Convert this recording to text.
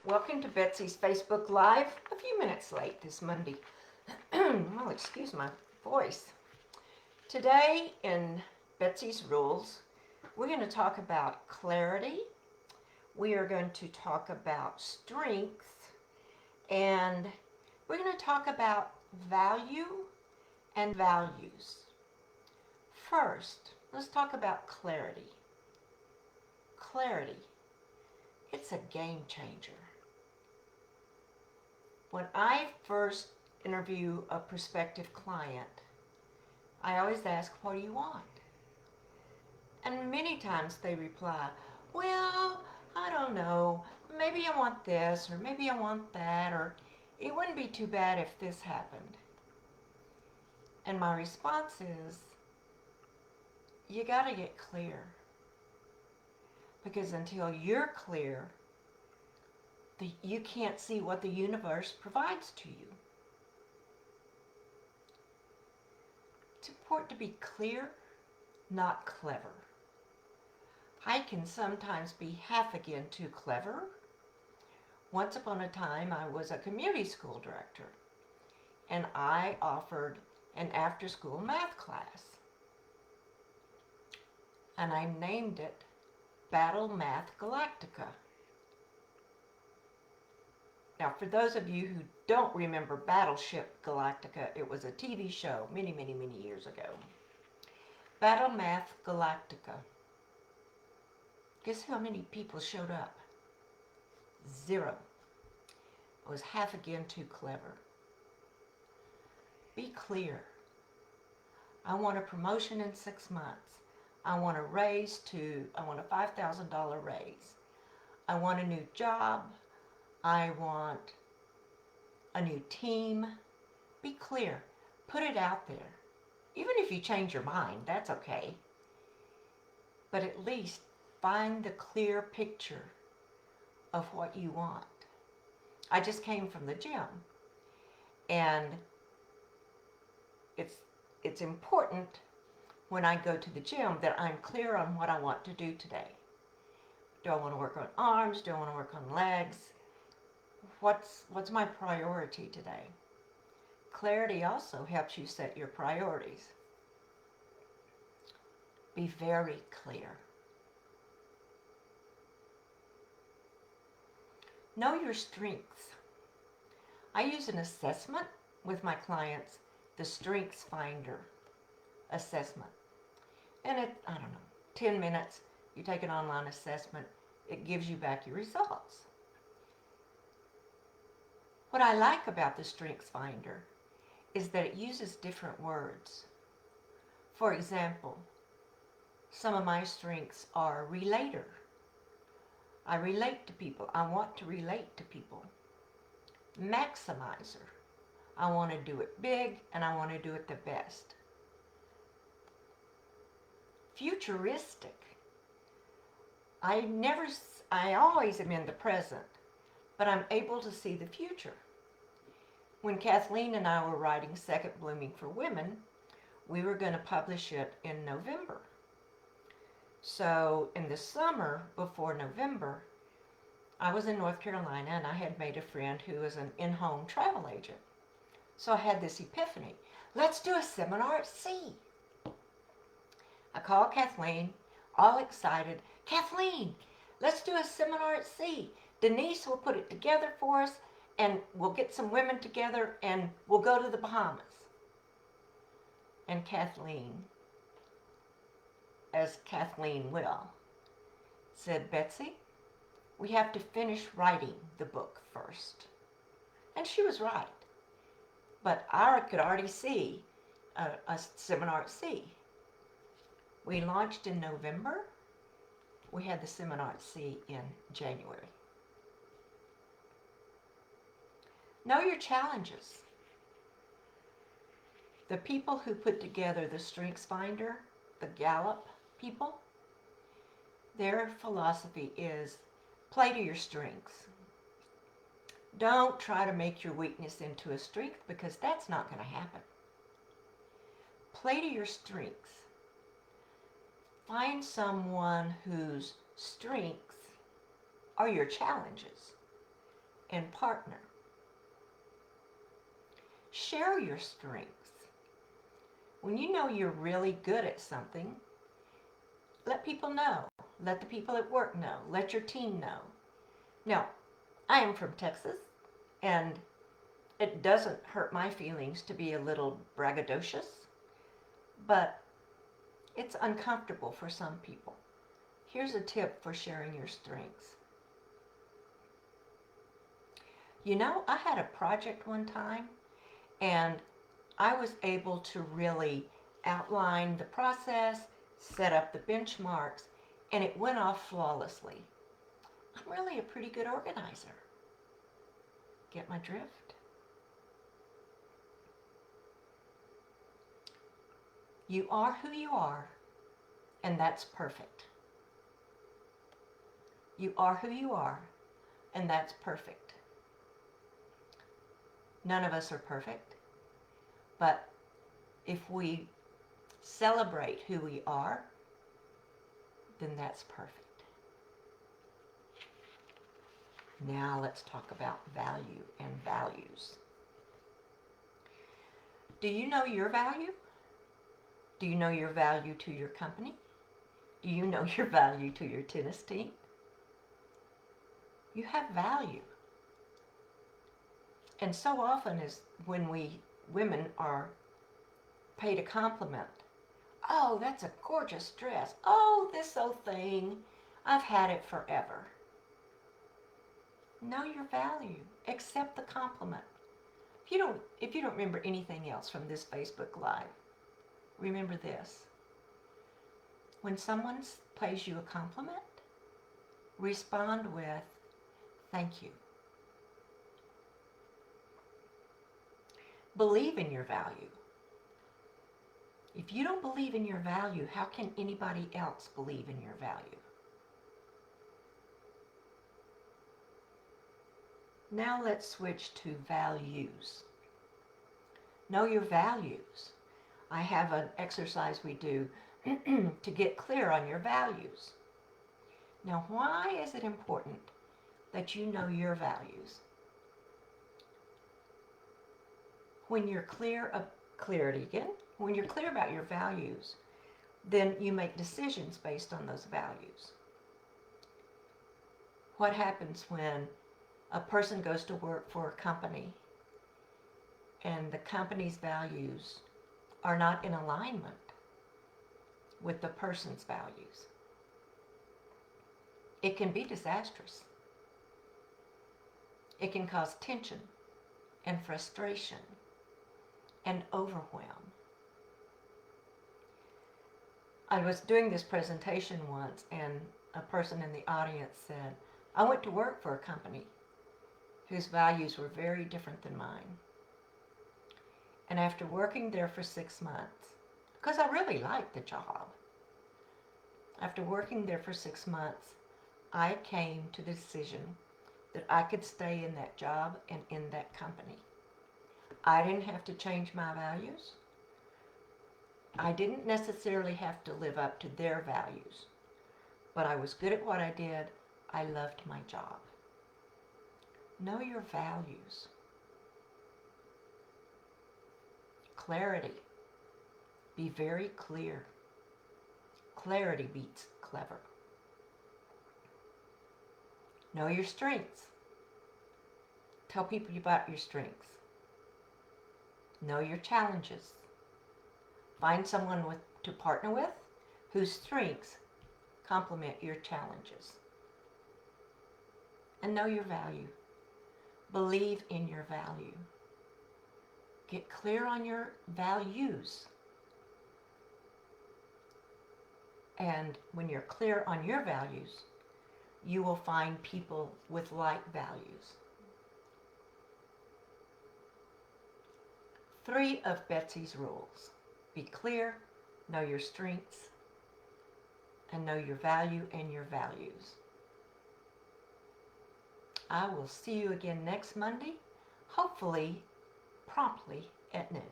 Welcome to Betsy's Facebook Live. A few minutes late this Monday. Well, excuse my voice. Today in Betsy's Rules, we're going to talk about clarity. We are going to talk about strength. And we're going to talk about value and values. First, let's talk about clarity. Clarity. It's a game changer. When I first interview a prospective client, I always ask, what do you want? And many times they reply, well, I don't know, maybe I want this, or maybe I want that, or it wouldn't be too bad if this happened. And my response is, you got to get clear. Because until you're clear, you can't see what the universe provides to you. It's important to be clear, not clever. I can sometimes be half again too clever. Once upon a time, I was a community school director, and I offered an after-school math class. And I named it Battle Math Galactica. Now, for those of you who don't remember Battleship Galactica, it was a TV show many, many, many years ago. Battle Math Galactica. Guess how many people showed up? 0. I was half again too clever. Be clear. I want a promotion in 6 months. I want a $5,000 raise. I want a new job. I want a new team. Be clear. Put it out there. Even if you change your mind, that's okay. But at least find the clear picture of what you want. I just came from the gym, and it's important when I go to the gym that I'm clear on what I want to do today. Do I want to work on arms? Do I want to work on legs? What's my priority today? Clarity also helps you set your priorities. Be very clear. Know your strengths. I use an assessment with my clients, the Strengths Finder assessment. And it, 10 minutes, you take an online assessment, it gives you back your results. What I like about the Strengths Finder is that it uses different words. For example, some of my strengths are relator. I relate to people. I want to relate to people. Maximizer. I want to do it big and I want to do it the best. Futuristic. I always am in the present, but I'm able to see the future. When Kathleen and I were writing Second Blooming for Women, we were going to publish it in November. So in the summer before November, I was in North Carolina and I had made a friend who was an in-home travel agent. So I had this epiphany. Let's do a seminar at sea. I called Kathleen, all excited. Kathleen, let's do a seminar at sea. Denise will put it together for us, and we'll get some women together, and we'll go to the Bahamas. And Kathleen, as Kathleen will, said, Betsy, we have to finish writing the book first. And she was right. But I could already see a seminar at sea. We launched in November. We had the seminar at sea in January. Know your challenges. The people who put together the Strengths Finder, the Gallup people, their philosophy is play to your strengths. Don't try to make your weakness into a strength, because that's not going to happen. Play to your strengths. Find someone whose strengths are your challenges. and partner. Share your strengths. When you know you're really good at something, let people know. Let the people at work know. Let your team know. Now, I am from Texas, and it doesn't hurt my feelings to be a little braggadocious, but it's uncomfortable for some people. Here's a tip for sharing your strengths. You know, I had a project one time, and I was able to really outline the process, set up the benchmarks, and it went off flawlessly. I'm really a pretty good organizer. Get my drift? You are who you are, and that's perfect. You are who you are, and that's perfect. None of us are perfect, but if we celebrate who we are, then that's perfect. Now let's talk about value and values. Do you know your value? Do you know your value to your company? Do you know your value to your tennis team? You have value. And so often is when we women are paid a compliment. Oh, that's a gorgeous dress. Oh, this old thing. I've had it forever. Know your value. Accept the compliment. If you don't remember anything else from this Facebook Live, remember this. When someone pays you a compliment, respond with, thank you. Believe in your value. If you don't believe in your value, how can anybody else believe in your value? Now let's switch to values. Know your values. I have an exercise we do to get clear on your values. Now, why is it important that you know your values? When you're clear when you're clear about your values, then you make decisions based on those values. What happens when a person goes to work for a company and the company's values are not in alignment with the person's values? It can be disastrous. It can cause tension and frustration and overwhelm. I was doing this presentation once, and a person in the audience said, I went to work for a company whose values were very different than mine. And after working there for 6 months, because I really liked the job, after working there for 6 months, I came to the decision that I could stay in that job and in that company. I didn't have to change my values. I didn't necessarily have to live up to their values, but I was good at what I did. I loved my job. Know your values. Clarity. Be very clear. Clarity beats clever. Know your strengths. Tell people about your strengths. Know your challenges. Find someone to partner with whose strengths complement your challenges. And know your value. Believe in your value. Get clear on your values. And when you're clear on your values, you will find people with like values. 3 of Betsy's rules. Be clear, know your strengths, and know your value and your values. I will see you again next Monday, hopefully promptly at noon.